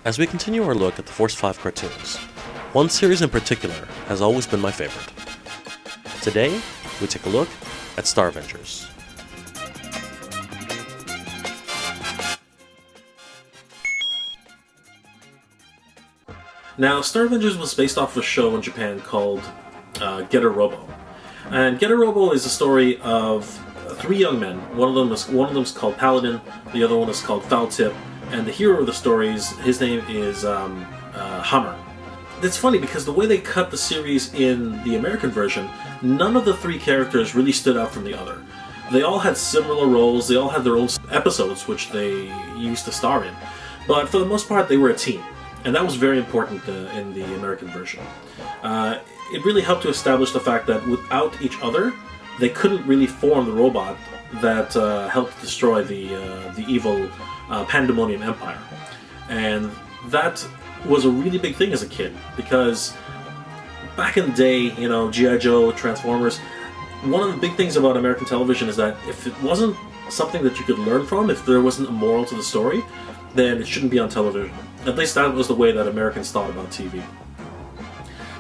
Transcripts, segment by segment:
As we continue our look at the Force 5 cartoons, one series in particular has always been my favorite. Today, we take a look at Starvengers. Now, Starvengers was based off of a show in Japan called Getter Robo. And Getter Robo is a story of three young men. One of them is called Paladin, the other one is called Foul Tip, and the hero of the stories, his name is Hammer. It's funny because the way they cut the series in the American version, none of the three characters really stood out from the other. They all had similar roles, they all had their own episodes which they used to star in, but for the most part they were a team. And that was very important in the American version. It really helped to establish the fact that without each other, they couldn't really form the robot that helped destroy the evil Pandemonium Empire. And that was a really big thing as a kid, because back in the day, you know, G.I. Joe, Transformers, one of the big things about American television is that if it wasn't something that you could learn from, if there wasn't a moral to the story, then it shouldn't be on television. At least that was the way that Americans thought about TV.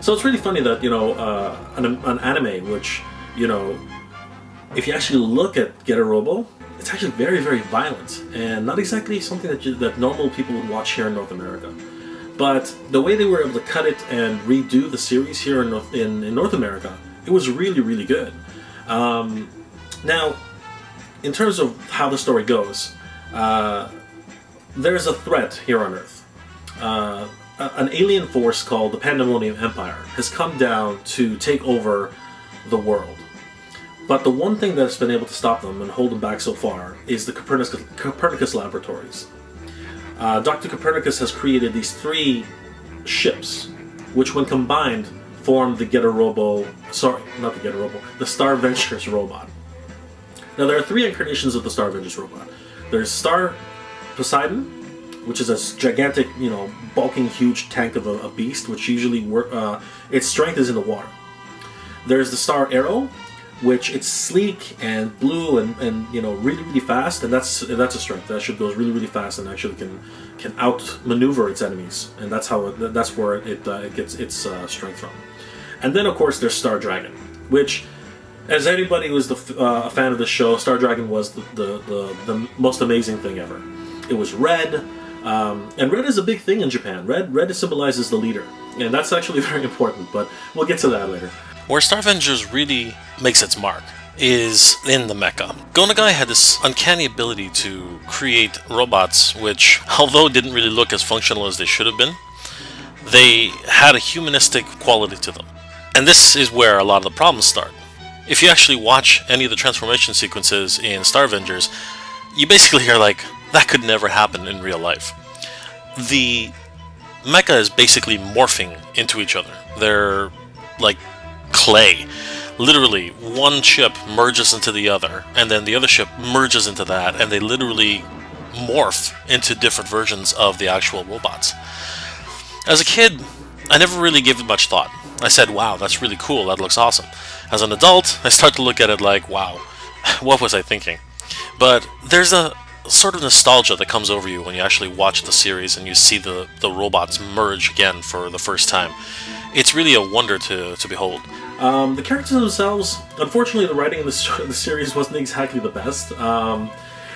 So it's really funny that, you know, an anime which, you know, if you actually look at Getter Robo, it's actually very, very violent, and not exactly something that normal people would watch here in North America. But the way they were able to cut it and redo the series here in North America, it was really, really good. Now, in terms of how the story goes, there's a threat here on Earth. An alien force called the Pandemonium Empire has come down to take over the world. But the one thing that's been able to stop them and hold them back so far is the Copernicus laboratories. Dr. Copernicus has created these three ships, which when combined form the the Starvengers robot. Now there are three incarnations of the Starvengers robot. There's Star Poseidon, which is a gigantic, you know, bulking, huge tank of a beast, which usually its strength is in the water. There's the Star Arrow, which it's sleek and blue and you know, really, really fast, and that's a strength. That ship goes really, really fast and actually can outmaneuver its enemies, and that's where it gets its strength from. And then of course there's Star Dragon, which, as anybody who was a fan of the show, Star Dragon was the most amazing thing ever. It was red, and red is a big thing in Japan. Red symbolizes the leader, and that's actually very important, but we'll get to that later. Where Starvengers really makes its mark is in the mecha. Go Nagai had this uncanny ability to create robots which, although didn't really look as functional as they should have been, they had a humanistic quality to them. And this is where a lot of the problems start. If you actually watch any of the transformation sequences in Starvengers, you basically are like, that could never happen in real life. The mecha is basically morphing into each other. They're like clay. Literally, one ship merges into the other, and then the other ship merges into that, and they literally morph into different versions of the actual robots. As a kid, I never really gave it much thought. I said, wow, that's really cool, that looks awesome. As an adult, I start to look at it like, wow, what was I thinking? But there's a sort of nostalgia that comes over you when you actually watch the series and you see the robots merge again for the first time. It's really a wonder to behold. The characters themselves, unfortunately the writing in the series wasn't exactly the best.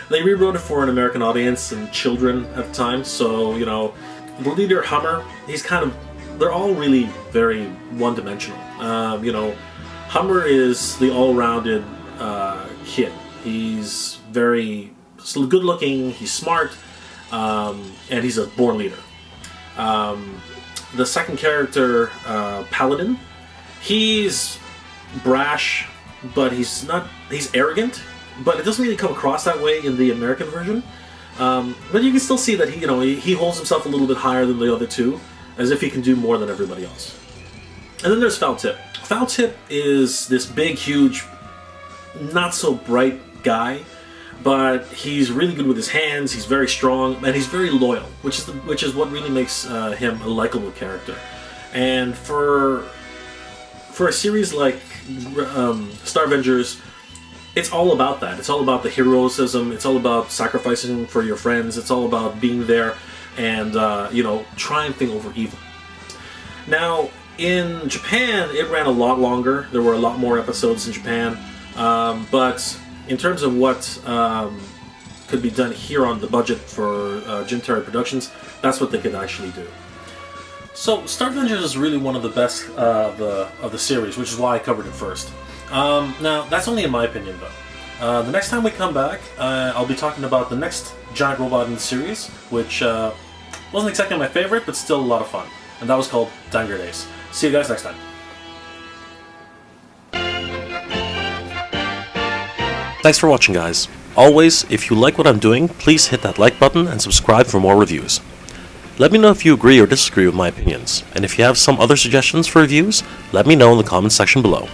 They rewrote it for an American audience and children at the time, so, you know, the leader, Hammer, they're all really very one-dimensional. You know, Hammer is the all-rounded kid. He's very good-looking, he's smart, and he's a born leader. The second character, Paladin, he's brash, but he's arrogant, but it doesn't really come across that way in the American version. But you can still see that he holds himself a little bit higher than the other two, as if he can do more than everybody else. And then there's Foul Tip. Foul Tip is this big, huge, not so bright guy, but he's really good with his hands, he's very strong, and he's very loyal, which is what really makes him a likable character. And for a series like Starvengers, it's all about that. It's all about the heroism, it's all about sacrificing for your friends, it's all about being there and triumphing over evil. Now, in Japan, it ran a lot longer. There were a lot more episodes in Japan, but in terms of what could be done here on the budget for Gintari Productions, that's what they could actually do. So, Starvengers is really one of the best of the series, which is why I covered it first. Now, that's only in my opinion, though. The next time we come back, I'll be talking about the next giant robot in the series, which wasn't exactly my favorite, but still a lot of fun. And that was called Danger Days. See you guys next time. Thanks for watching, guys. Always, if you like what I'm doing, please hit that like button and subscribe for more reviews. Let me know if you agree or disagree with my opinions, and if you have some other suggestions for reviews, let me know in the comments section below.